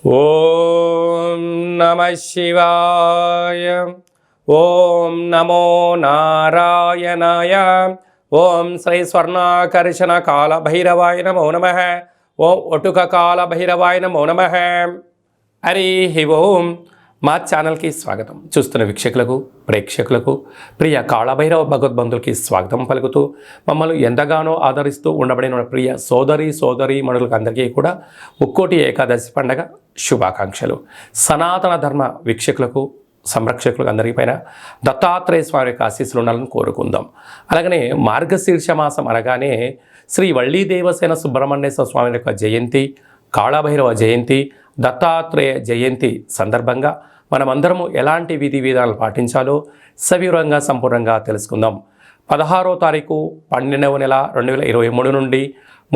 ఓం నమః శివాయ. ఓం నమో నారాయణాయ. ఓం శ్రీ స్వర్ణాకర్షణ కాల భైరవాయ నమో నమః. ఓం ఒటుక కాల భైరవాయ నమో నమః. హరి ఓం. మా ఛానల్కి స్వాగతం. చూస్తున్న వీక్షకులకు, ప్రేక్షకులకు, ప్రియ కాళభైరవ భగవద్బంధులకి స్వాగతం పలుకుతూ మమ్మల్ని ఎంతగానో ఆదరిస్తూ ఉండబడిన ప్రియ సోదరి మనులకు అందరికీ కూడా ముక్కోటి ఏకాదశి పండగ శుభాకాంక్షలు. సనాతన ధర్మ వీక్షకులకు, సంరక్షకులకు అందరికీ పైన దత్తాత్రేయ స్వామి యొక్క ఆశీస్సులు ఉండాలని కోరుకుందాం. అలాగనే మార్గశీర్ష మాసం అనగానే శ్రీ వళ్ళీ దేవసేన సుబ్రహ్మణ్యేశ్వర స్వామి యొక్క జయంతి, కాళభైరవ జయంతి, దత్తాత్రేయ జయంతి సందర్భంగా మనమందరము ఎలాంటి విధి విధానాలు పాటించాలో సవివరంగా సంపూర్ణంగా తెలుసుకుందాం. 16వ తారీఖు 12వ నెల 2023 నుండి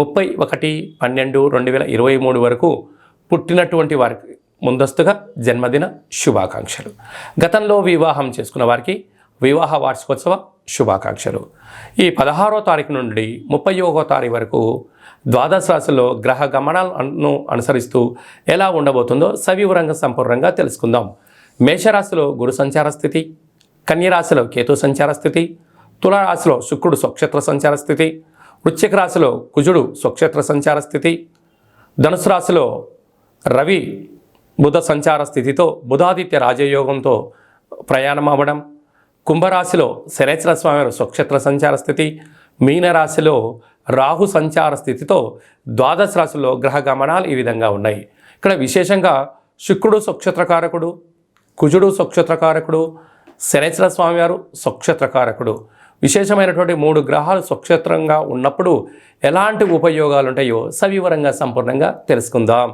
31/12/2023 వరకు పుట్టినటువంటి వారికి ముందస్తుగా జన్మదిన శుభాకాంక్షలు. గతంలో వివాహం చేసుకున్న వారికి వివాహ వార్షికోత్సవ శుభాకాంక్షలు. ఈ 16వ తారీఖు నుండి 31వ తారీఖు వరకు ద్వాదశ రాశుల్లో గ్రహ గమనాలను అనుసరిస్తూ ఎలా ఉండబోతుందో సవివరంగా సంపూర్ణంగా తెలుసుకుందాం. మేషరాశిలో గురు సంచార స్థితి, కన్యరాశిలో కేతు సంచార స్థితి, తులారాశిలో శుక్రుడు స్వక్షేత్ర సంచార స్థితి, వృశ్చిక రాశిలో కుజుడు స్వక్షేత్ర సంచార స్థితి, ధనుసు రాశిలో రవి బుధ సంచార స్థితితో బుధాదిత్య రాజయోగంతో ప్రయాణం అవ్వడం, కుంభరాశిలో శనేశ్వర స్వామి స్వక్షేత్ర సంచార స్థితి, మీనరాశిలో రాహు సంచార స్థితితో ద్వాదశ రాశుల్లో గ్రహ గమనాలు ఈ విధంగా ఉన్నాయి. ఇక్కడ విశేషంగా శుక్రుడు స్వక్షేత్రకారకుడు, కుజుడు స్వక్షేత్రకారకుడు, శనేశ్వర స్వామి వారు స్వక్షేత్రకారకుడు. విశేషమైనటువంటి 3 గ్రహాలు స్వక్షేత్రంగా ఉన్నప్పుడు ఎలాంటి ఉపయోగాలు ఉంటాయో సవివరంగా సంపూర్ణంగా తెలుసుకుందాం.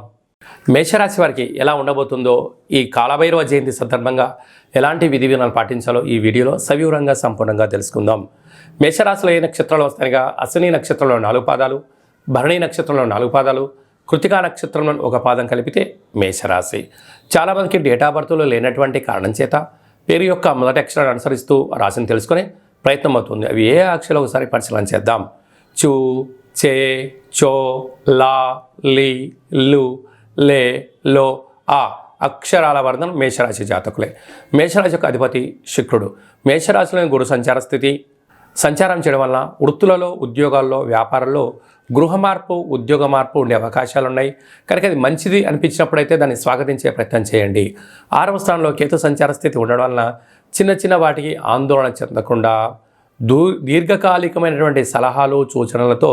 మేషరాశి వారికి ఎలా ఉండబోతుందో, ఈ కాళభైరవ జయంతి సందర్భంగా ఎలాంటి విధి విధానాలు పాటించాలో ఈ వీడియోలో సవివరంగా సంపూర్ణంగా తెలుసుకుందాం. మేషరాశిలో ఏ నక్షత్రాలు వస్తాయిగా అశ్విని నక్షత్రంలో 4 పాదాలు, భరణి నక్షత్రంలో 4 పాదాలు, కృతికా నక్షత్రంలో 1 పాదం కలిపితే మేషరాశి. చాలామందికి డేట్ ఆఫ్ బర్త్లో లేనటువంటి కారణం చేత పేరు యొక్క మొదటి అక్షరాన్ని అనుసరిస్తూ రాశిని తెలుసుకునే ప్రయత్నం అవుతుంది. అవి ఏ అక్షరాలు ఒకసారి పరిశీలన చేద్దాం. చు, చే, చో, లా, లి, లు, లే, లో, ఆ అక్షరాల వర్ణం మేషరాశి జాతకులే. మేషరాశి యొక్క అధిపతి శుక్రుడు. మేషరాశిలోని గురు సంచార స్థితి సంచారం చేయడం వల్ల వృత్తులలో, ఉద్యోగాల్లో, వ్యాపారంలో గృహ మార్పు, ఉద్యోగ మార్పు ఉండే అవకాశాలు ఉన్నాయి. కనుక అది మంచిది అనిపించినప్పుడైతే దాన్ని స్వాగతించే ప్రయత్నం చేయండి. 6వ స్థానంలో కేతు సంచార స్థితి ఉండడం వలన చిన్న చిన్న వాటికి ఆందోళన చెందకుండా దీర్ఘకాలికమైనటువంటి సలహాలు, సూచనలతో,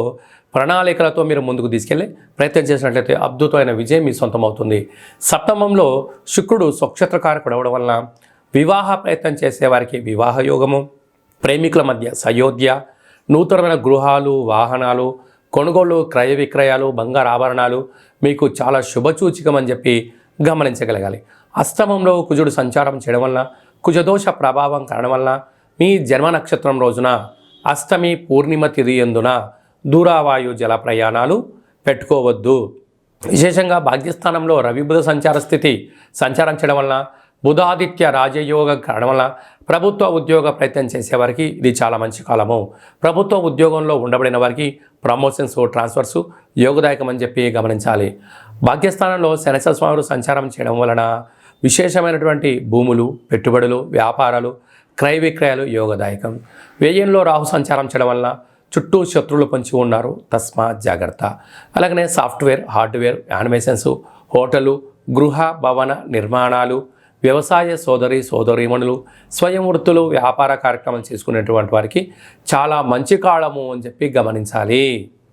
ప్రణాళికలతో మీరు ముందుకు తీసుకెళ్ళి ప్రయత్నం చేసినట్లయితే అద్భుతమైన విజయం మీ సొంతమవుతుంది. సప్తమంలో శుక్రుడు స్వక్షేత్రకారకుడు అవడం వలన వివాహ ప్రయత్నం చేసేవారికి వివాహ యోగము, ప్రేమికుల మధ్య సయోధ్య, నూతనమైన గృహాలు, వాహనాలు కొనుగోలు, క్రయ విక్రయాలు, బంగారు ఆభరణాలు మీకు చాలా శుభసూచికమని చెప్పి గమనించగలగాలి. అష్టమంలో కుజుడు సంచారం చేయడం వలన, కుజదోష ప్రభావం కారణం వలన మీ జన్మ నక్షత్రం రోజున అష్టమి పూర్ణిమ తిథి యందున దూరావాయు జల ప్రయాణాలు పెట్టుకోవద్దు. విశేషంగా భాగ్యస్థానంలో రవి బుధ సంచార స్థితి సంచారం చేయడం వలన, బుధాదిత్య రాజయోగ కారణం వల్ల ప్రభుత్వ ఉద్యోగ ప్రయత్నం చేసేవారికి ఇది చాలా మంచి కాలము. ప్రభుత్వ ఉద్యోగంలో ఉండబడిన వారికి ప్రమోషన్స్, ట్రాన్స్ఫర్స్ యోగదాయకమని చెప్పి గమనించాలి. భాగ్యస్థానంలో శనేశ్వర స్వామి సంచారం చేయడం వలన విశేషమైనటువంటి భూములు, పెట్టుబడులు, వ్యాపారాలు, క్రయ విక్రయాలు యోగదాయకం. వ్యయంలో రాహు సంచారం చేయడం వలన చుట్టూ శత్రువులు పొంచి ఉన్నారు, తస్మాత్ జాగ్రత్త. అలాగనే సాఫ్ట్వేర్, హార్డ్వేర్, యానిమేషన్స్, హోటలు, గృహ భవన నిర్మాణాలు, వ్యవసాయ సోదరీమణులు, స్వయం వృత్తులు, వ్యాపార కార్యక్రమాలు చేసుకునేటువంటి వారికి చాలా మంచి కాలము అని చెప్పి గమనించాలి.